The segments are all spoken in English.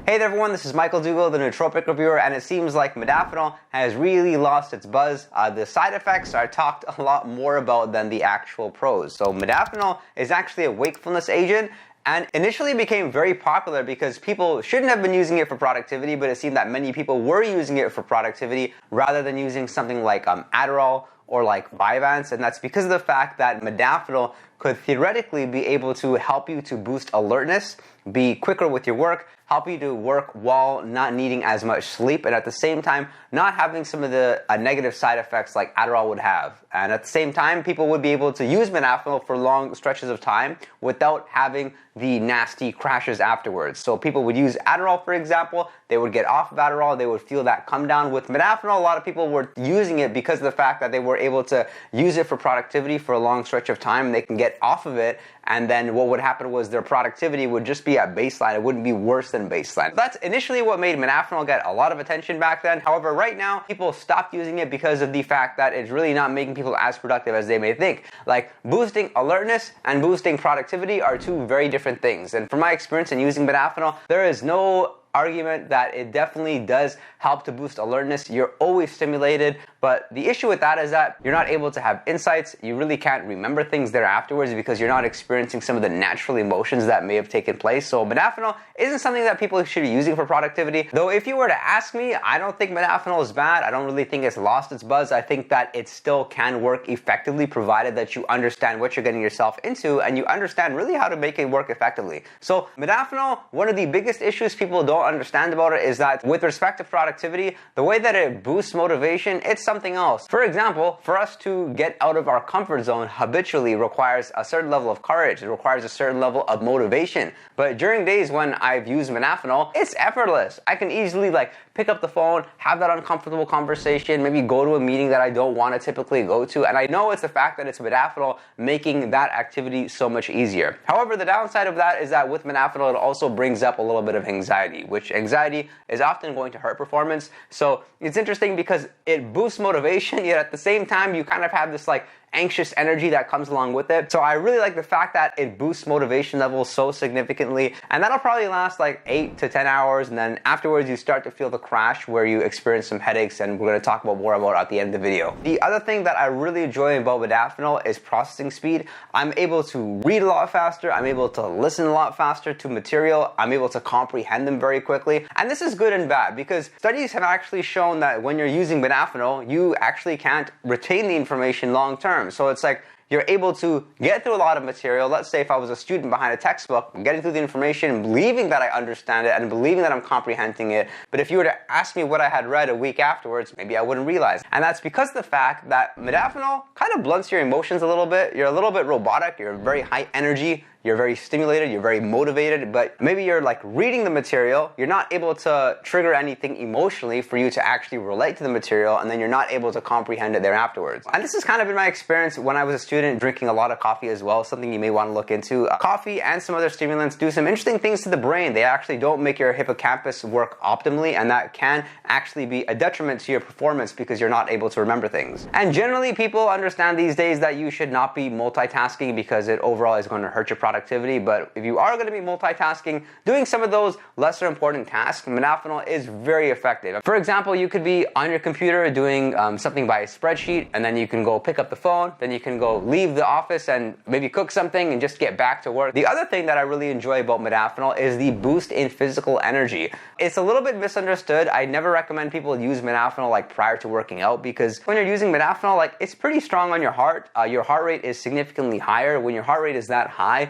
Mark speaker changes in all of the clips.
Speaker 1: Hey there everyone, this is Michael Dougal, the Nootropic reviewer, and it seems like modafinil has really lost its buzz. The side effects are talked a lot more about than the actual pros. So modafinil is actually a wakefulness agent, and initially became very popular because people shouldn't have been using it for productivity, but it seemed that many people were using it for productivity rather than using something like Adderall or like Vyvanse, and that's because of the fact that modafinil could theoretically be able to help you to boost alertness, be quicker with your work, help you to work while not needing as much sleep, and at the same time not having some of the negative side effects like Adderall would have. And at the same time, people would be able to use modafinil for long stretches of time without having the nasty crashes afterwards. So people would use Adderall, for example, they would get off of Adderall, they would feel that come down. With modafinil, a lot of people were using it because of the fact that they were able to use it for productivity for a long stretch of time, and they can get off of it, and then what would happen was their productivity would just be at baseline. It wouldn't be worse than baseline. That's initially what made modafinil get a lot of attention back then. However, right now, people stopped using it because of the fact that it's really not making people as productive as they may think. Like, boosting alertness and boosting productivity are two very different things. And from my experience in using modafinil, there is no argument that it definitely does help to boost alertness. You're always stimulated, but the issue with that is that you're not able to have insights. You really can't remember things there afterwards because you're not experiencing some of the natural emotions that may have taken place. So modafinil isn't something that people should be using for productivity. Though if you were to ask me, I don't think modafinil is bad. I don't really think it's lost its buzz. I think that it still can work effectively provided that you understand what you're getting yourself into and you understand really how to make it work effectively. So modafinil, one of the biggest issues people don't understand about it is that with respect to productivity, the way that it boosts motivation, it's something else. For example, for us to get out of our comfort zone habitually requires a certain level of courage. It requires a certain level of motivation. But during days when I've used modafinil, it's effortless. I can easily pick up the phone, have that uncomfortable conversation, maybe go to a meeting that I don't want to typically go to, and I know it's the fact that it's modafinil making that activity so much easier. However, the downside of that is that with modafinil, it also brings up a little bit of anxiety, which anxiety is often going to hurt performance. So it's interesting because it boosts motivation, yet at the same time, you kind of have this anxious energy that comes along with it. So I really like the fact that it boosts motivation levels so significantly, and that'll probably last 8 to 10 hours, and then afterwards you start to feel the crash where you experience some headaches, and we're going to talk more about at the end of the video. The other thing that I really enjoy about modafinil is processing speed. I'm able to read a lot faster, I'm able to listen a lot faster to material, I'm able to comprehend them very quickly, and this is good and bad because studies have actually shown that when you're using modafinil, you actually can't retain the information long term. So it's you're able to get through a lot of material. Let's say if I was a student behind a textbook, I'm getting through the information, believing that I understand it and believing that I'm comprehending it. But if you were to ask me what I had read a week afterwards, maybe I wouldn't realize. And that's because of the fact that modafinil kind of blunts your emotions a little bit. You're a little bit robotic. You're very high energy. You're very stimulated, you're very motivated, but maybe you're reading the material, you're not able to trigger anything emotionally for you to actually relate to the material, and then you're not able to comprehend it there afterwards. And this has kind of been my experience when I was a student drinking a lot of coffee as well, something you may want to look into. Coffee and some other stimulants do some interesting things to the brain. They actually don't make your hippocampus work optimally, and that can actually be a detriment to your performance because you're not able to remember things. And generally, people understand these days that you should not be multitasking because it overall is going to hurt your productivity. But if you are going to be multitasking, doing some of those lesser important tasks, modafinil is very effective. For example, you could be on your computer doing something by a spreadsheet, and then you can go pick up the phone, then you can go leave the office and maybe cook something and just get back to work. The other thing that I really enjoy about modafinil is the boost in physical energy. It's a little bit misunderstood. I never recommend people use modafinil prior to working out because when you're using modafinil, it's pretty strong on your heart. Your heart rate is significantly higher. When your heart rate is that high,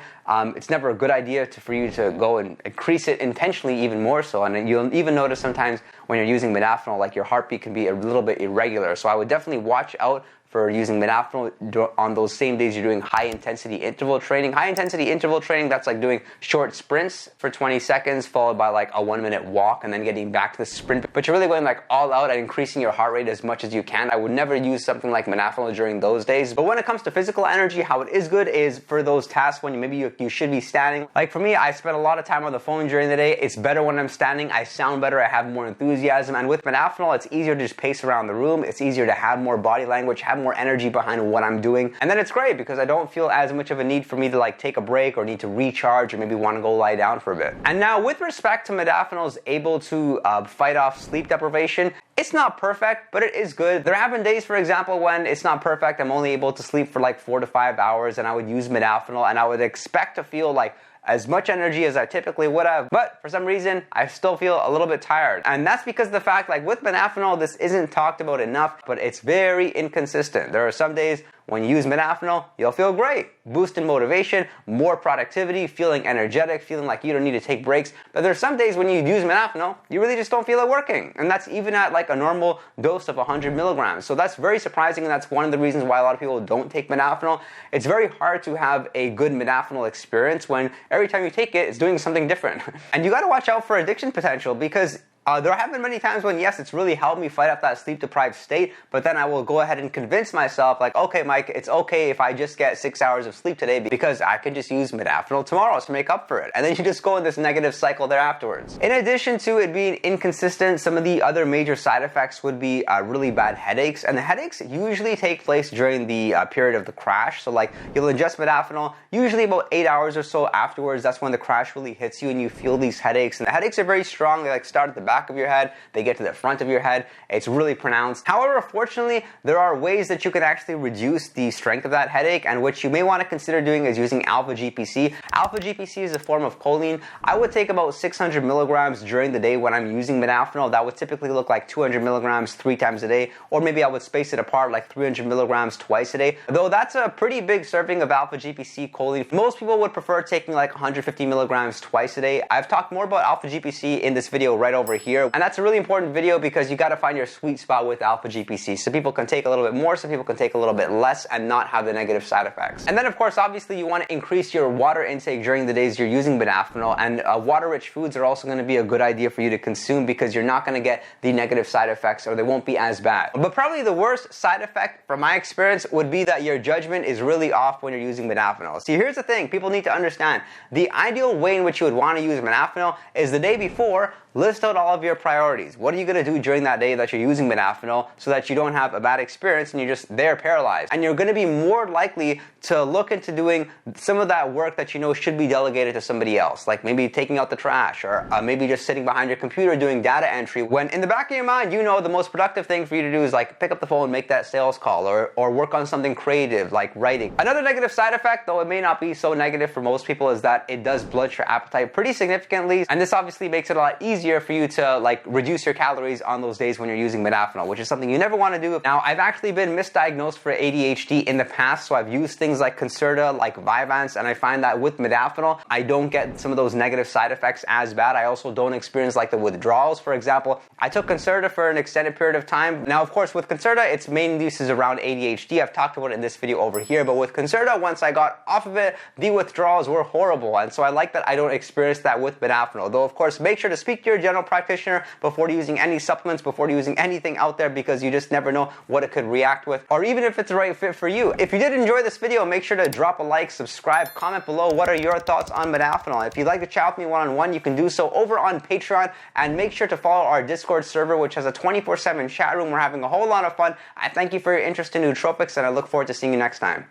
Speaker 1: it's never a good idea for you to go and increase it intentionally even more so. And you'll even notice sometimes when you're using modafinil, your heartbeat can be a little bit irregular. So I would definitely watch out for using modafinil on those same days you're doing high-intensity interval training. High-intensity interval training, that's doing short sprints for 20 seconds followed by a 1-minute walk and then getting back to the sprint. But you're really going all out and increasing your heart rate as much as you can. I would never use something like modafinil during those days. But when it comes to physical energy, how it is good is for those tasks when maybe you should be standing. For me, I spend a lot of time on the phone during the day. It's better when I'm standing. I sound better. I have more enthusiasm. And with modafinil, it's easier to just pace around the room. It's easier to have more body language, have more energy behind what I'm doing. And then it's great because I don't feel as much of a need for me to like take a break or need to recharge or maybe want to go lie down for a bit. And now with respect to modafinil is able to fight off sleep deprivation, it's not perfect, but it is good. There have been days, for example, when it's not perfect. I'm only able to sleep for like 4 to 5 hours, and I would use modafinil, and I would expect to feel like as much energy as I typically would have, but for some reason, I still feel a little bit tired. And that's because of the fact, like with modafinil, this isn't talked about enough, but it's very inconsistent. There are some days when you use modafinil, you'll feel great. Boost in motivation, more productivity, feeling energetic, feeling like you don't need to take breaks. But there's some days when you use modafinil, you really just don't feel it working. And that's even at like a normal dose of 100 milligrams. So that's very surprising, and that's one of the reasons why a lot of people don't take modafinil. It's very hard to have a good modafinil experience when every time you take it, it's doing something different. And you gotta watch out for addiction potential, because there have been many times when, yes, it's really helped me fight off that sleep-deprived state, but then I will go ahead and convince myself, like, okay, Mike, it's okay if I just get 6 hours of sleep today because I can just use modafinil tomorrow to make up for it. And then you just go in this negative cycle there afterwards. In addition to it being inconsistent, some of the other major side effects would be really bad headaches. And the headaches usually take place during the period of the crash. So, like, you'll ingest modafinil, usually about 8 hours or so afterwards. That's when the crash really hits you and you feel these headaches. And the headaches are very strong. They, like, start at the back of your head, they get to the front of your head. It's really pronounced. However, fortunately, there are ways that you can actually reduce the strength of that headache, and what you may want to consider doing is using alpha GPC. Alpha GPC is a form of choline. I would take about 600 milligrams during the day when I'm using modafinil. That would typically look like 200 milligrams 3 times a day, or maybe I would space it apart like 300 milligrams twice a day. Though that's a pretty big serving of alpha GPC choline. Most people would prefer taking like 150 milligrams twice a day. I've talked more about alpha GPC in this video right over here. And that's a really important video because you got to find your sweet spot with alpha GPC. Some people can take a little bit more, some people can take a little bit less and not have the negative side effects. And then of course, obviously you want to increase your water intake during the days you're using modafinil, and water-rich foods are also going to be a good idea for you to consume because you're not going to get the negative side effects, or they won't be as bad. But probably the worst side effect from my experience would be that your judgment is really off when you're using modafinil. See, here's the thing, people need to understand. The ideal way in which you would want to use modafinil is the day before. List out all of your priorities. What are you going to do during that day that you're using modafinil so that you don't have a bad experience and you're just there paralyzed? And you're going to be more likely to look into doing some of that work that you know should be delegated to somebody else, like maybe taking out the trash, or maybe just sitting behind your computer doing data entry, when in the back of your mind you know the most productive thing for you to do is like pick up the phone, make that sales call, or work on something creative like writing. Another negative side effect, though it may not be so negative for most people, is that it does blunt your appetite pretty significantly, and this obviously makes it a lot easier for you to like reduce your calories on those days when you're using modafinil, which is something you never want to do. Now, I've actually been misdiagnosed for ADHD in the past, so I've used things like Concerta, like Vyvanse, and I find that with modafinil, I don't get some of those negative side effects as bad. I also don't experience like the withdrawals. For example, I took Concerta for an extended period of time. Now, of course, with Concerta, its main use is around ADHD. I've talked about it in this video over here, but with Concerta, once I got off of it, the withdrawals were horrible, and so I like that I don't experience that with modafinil. Though, of course, make sure to speak to your general practitioner before using any supplements, before using anything out there, because you just never know what it could react with, or even if it's the right fit for you. If you did enjoy this video, make sure to drop a like, subscribe, comment below what are your thoughts on modafinil. If you'd like to chat with me one-on-one, you can do so over on Patreon, and make sure to follow our Discord server, which has a 24/7 chat room. We're having a whole lot of fun. I thank you for your interest in nootropics, and I look forward to seeing you next time.